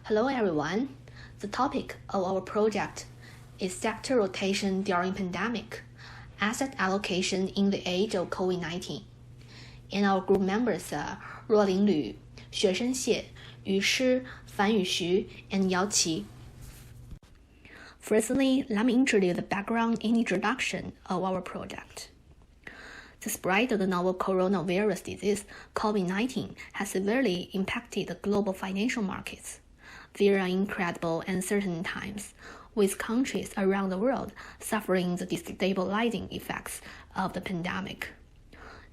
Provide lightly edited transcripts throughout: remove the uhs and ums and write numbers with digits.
Hello everyone. The topic of our project is sector rotation during pandemic, asset allocation in the age of COVID-19. And our group members are Ruoling Lü, Xuesheng Xie, Yu Shi, Fan Yuxu, and Yao Qi. Firstly, let me introduce the background and introduction of our project. The spread of the novel coronavirus disease, COVID-19, has severely impacted the global financial markets. There are incredible uncertain times, with countries around the world suffering the destabilizing effects of the pandemic.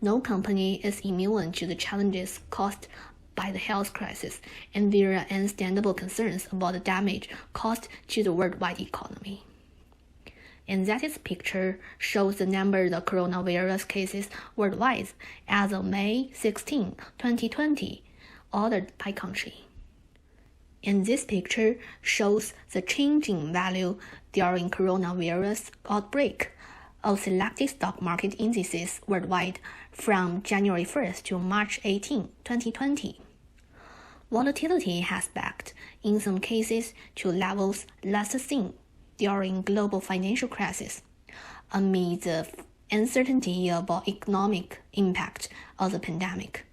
No company is immune to the challenges caused by the health crisis, and there are understandable concerns about the damage caused to the worldwide economy. And that picture shows the number of coronavirus cases worldwide as of May 16, 2020, ordered by country. And this picture shows the changing value during coronavirus outbreak of selected stock market indices worldwide from January 1st to March 18, 2020. Volatility has backed, in some cases, to levels last seen during global financial crisis, amid the uncertainty about economic impact of the pandemic.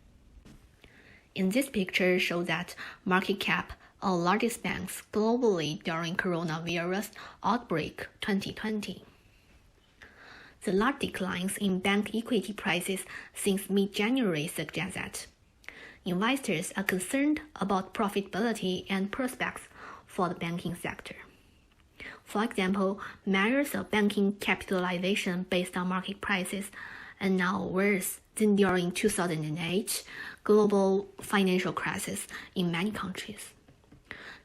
In this picture shows that market cap of largest banks globally during coronavirus outbreak 2020. The large declines in bank equity prices since mid-January suggest that investors are concerned about profitability and prospects for the banking sector. For example, measures of banking capitalization based on market prices are now worse than during 2008 global financial crisis in many countries.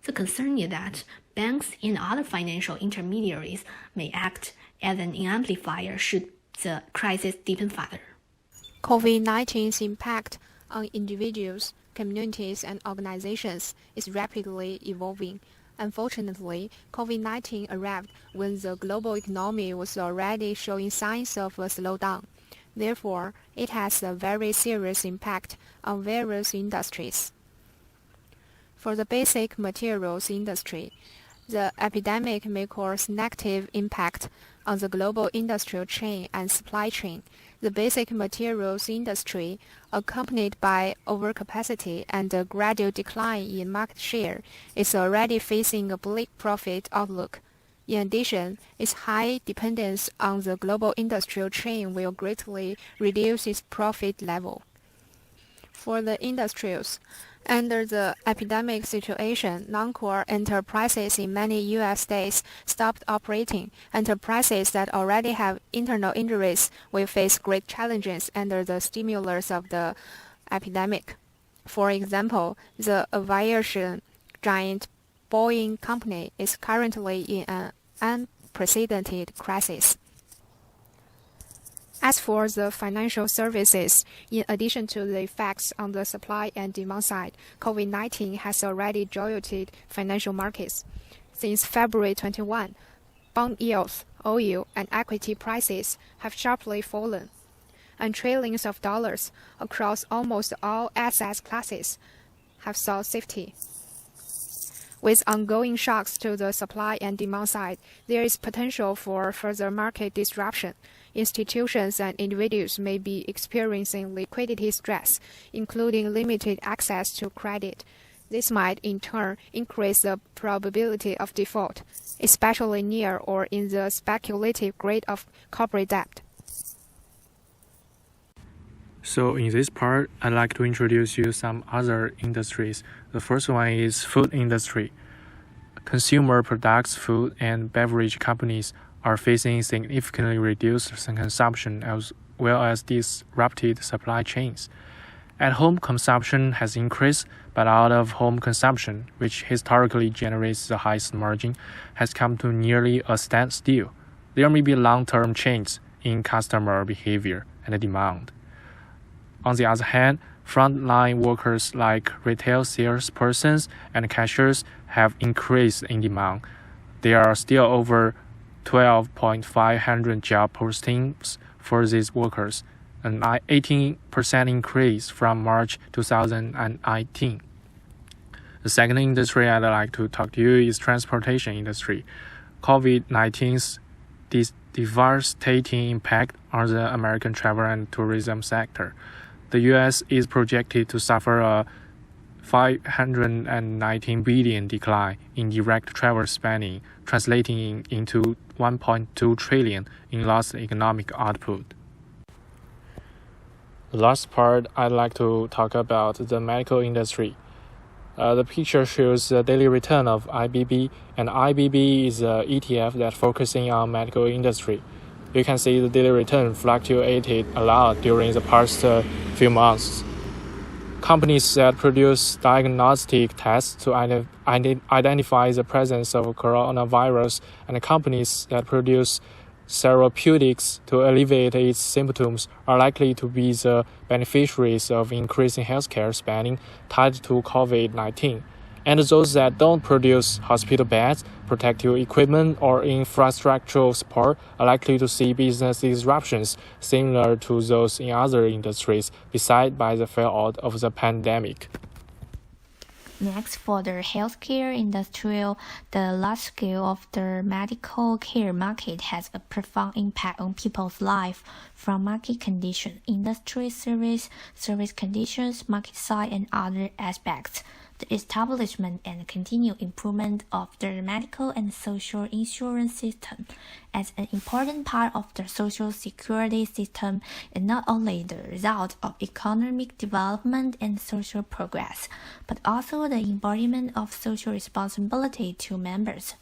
The concern is that banks and other financial intermediaries may act as an amplifier should the crisis deepen further. COVID-19's impact on individuals, communities, and organizations is rapidly evolving. Unfortunately, COVID-19 arrived when the global economy was already showing signs of a slowdown. Therefore, it has a very serious impact on various industries. For the basic materials industry, the epidemic may cause negative impact on the global industrial chain and supply chain. The basic materials industry, accompanied by overcapacity and a gradual decline in market share, is already facing a bleak profit outlook. In addition, its high dependence on the global industrial chain will greatly reduce its profit level. For the industrials, under the epidemic situation, non-core enterprises in many U.S. states stopped operating. Enterprises that already have internal injuries will face great challenges under the stimulus of the epidemic. For example, the aviation giant Boeing company is currently in an unprecedented crisis. As for the financial services, in addition to the effects on the supply and demand side, COVID-19 has already jolted financial markets. Since February 21, bond yields, oil, and equity prices have sharply fallen, and trillions of dollars across almost all asset classes have sought safety. With ongoing shocks to the supply and demand side, there is potential for further market disruption. Institutions and individuals may be experiencing liquidity stress, including limited access to credit. This might, in turn, increase the probability of default, especially near or in the speculative grade of corporate debt. So in this part, I'd like to introduce you some other industries. The first one is food industry. Consumer products, food, and beverage companies are facing significantly reduced consumption as well as disrupted supply chains. At-home consumption has increased, but out-of-home consumption, which historically generates the highest margin, has come to nearly a standstill. There may be long-term changes in customer behavior and demand. On the other hand, frontline workers like retail salespersons and cashiers have increased in demand. There are still over 12,500 job postings for these workers, an 18% increase from March 2019. The second industry I'd like to talk to you is transportation industry. COVID-19's devastating impact on the American travel and tourism sector. The U.S. is projected to suffer a $519 billion decline in direct travel spending, translating into $1.2 trillion in lost economic output. The last part, I'd like to talk about the medical industry. The picture shows the daily return of IBB, and IBB is an ETF that focusing on medical industry. You can see the daily return fluctuated a lot during the past few months. Companies that produce diagnostic tests to identify the presence of coronavirus and companies that produce therapeutics to alleviate its symptoms are likely to be the beneficiaries of increasing healthcare spending tied to COVID-19. And those that don't produce hospital beds, protective equipment, or infrastructural support are likely to see business disruptions similar to those in other industries, besides by the fallout of the pandemic. Next, for the healthcare industry, the large scale of the medical care market has a profound impact on people's life, from market condition, industry service conditions, market size, and other aspects. The establishment and continued improvement of the medical and social insurance system as an important part of the social security system is not only the result of economic development and social progress, but also the embodiment of social responsibility to members.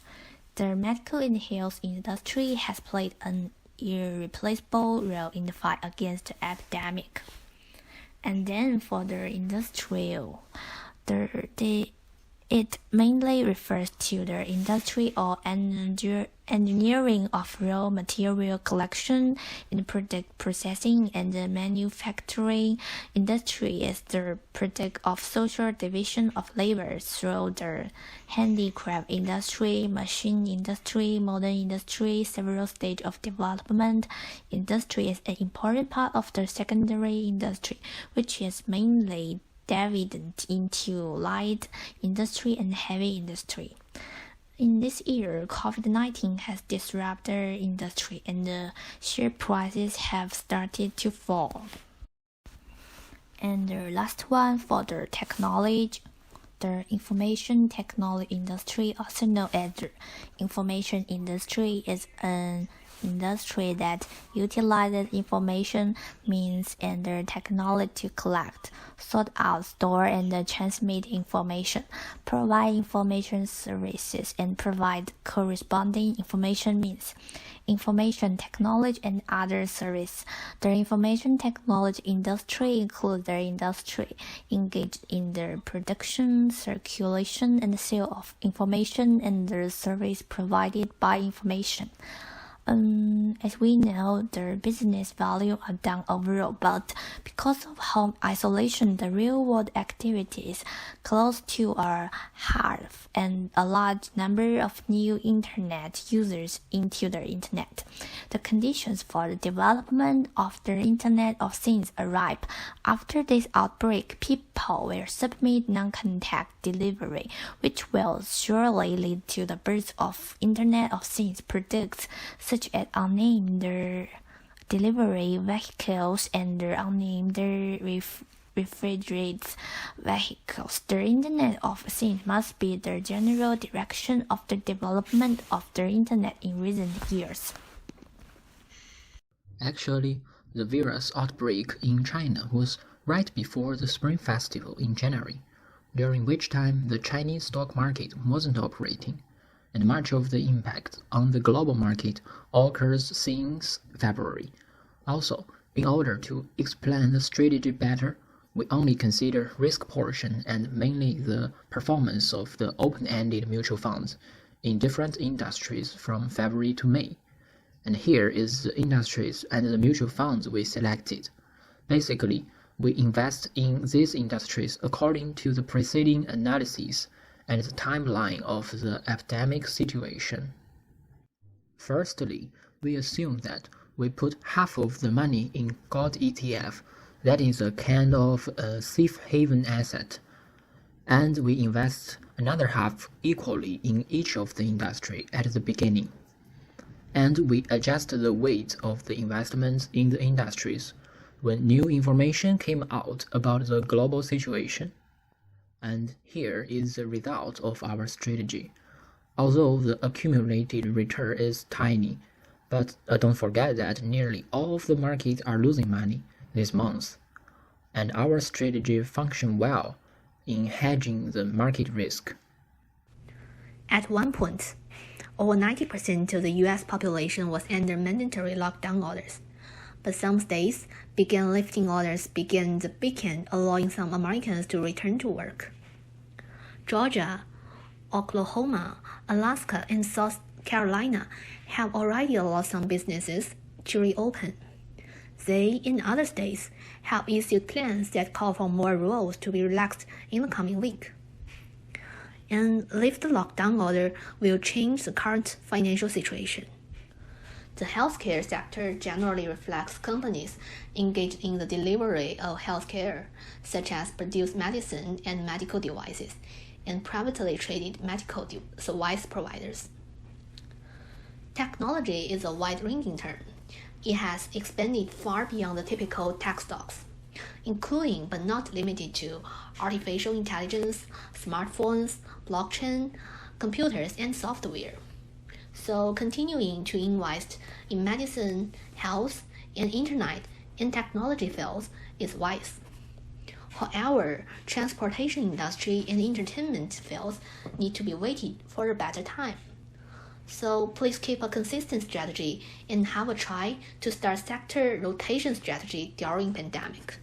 The medical and health industry has played an irreplaceable role in the fight against the epidemic. And then for the industrial, it mainly refers to the industry or engineering of raw material collection in product processing and the manufacturing. Industry is the product of social division of labor through the handicraft industry, machine industry, modern industry, several stages of development. Industry is an important part of the secondary industry, which is mainly divided into light industry and heavy industry. In this year, COVID-19 has disrupted the industry and the share prices have started to fall. And the last one for the technology, the information technology industry, also known as the information industry, is an industry that utilizes information means and the technology to collect, sort out, store, and transmit information, provide information services, and provide corresponding information means. Information technology and other services. The information technology industry includes the industry engaged in the production, circulation, and sale of information and the service provided by information. As we know, the business value are down overall, but because of home isolation, the real-world activities close to are half and a large number of new internet users into the internet. The conditions for the development of the Internet of Things are ripe. After this outbreak, people will submit non-contact delivery, which will surely lead to the birth of Internet of Things products such as unnamed delivery vehicles and unnamed refrigerated vehicles. The Internet of Things must be the general direction of the development of the Internet in recent years. Actually, the virus outbreak in China was right before the Spring Festival in January, during which time the Chinese stock market wasn't operating, and much of the impact on the global market occurs since February. Also, in order to explain the strategy better, we only consider risk portion and mainly the performance of the open-ended mutual funds in different industries from February to May. And here is the industries and the mutual funds we selected. Basically, we invest in these industries according to the preceding analysis and the timeline of the epidemic situation. Firstly, we assume that we put half of the money in gold ETF, that is a kind of a safe haven asset. and we invest another half equally in each of the industry at the beginning. And we adjust the weight of the investments in the industries when new information came out about the global situation. And here is the result of our strategy. Although the accumulated return is tiny, but don't forget that nearly all of the markets are losing money this month, and our strategy functioned well in hedging the market risk. At one point, over 90% of the US population was under mandatory lockdown orders, but some states began lifting orders began the weekend, allowing some Americans to return to work. Georgia, Oklahoma, Alaska, and South Carolina have already allowed some businesses to reopen. They, in other states, have issued plans that call for more rules to be relaxed in the coming week. And lift the lockdown order will change the current financial situation. The healthcare sector generally reflects companies engaged in the delivery of healthcare, such as produce medicine and medical devices, and privately traded medical device providers. Technology is a wide-ranging term. It has expanded far beyond the typical tech stocks, including but not limited to artificial intelligence, smartphones, blockchain, computers, and software. So continuing to invest in medicine, health, and internet and technology fields is wise. However, transportation industry and entertainment fields need to be waited for a better time. So please keep a consistent strategy and have a try to start sector rotation strategy during pandemic.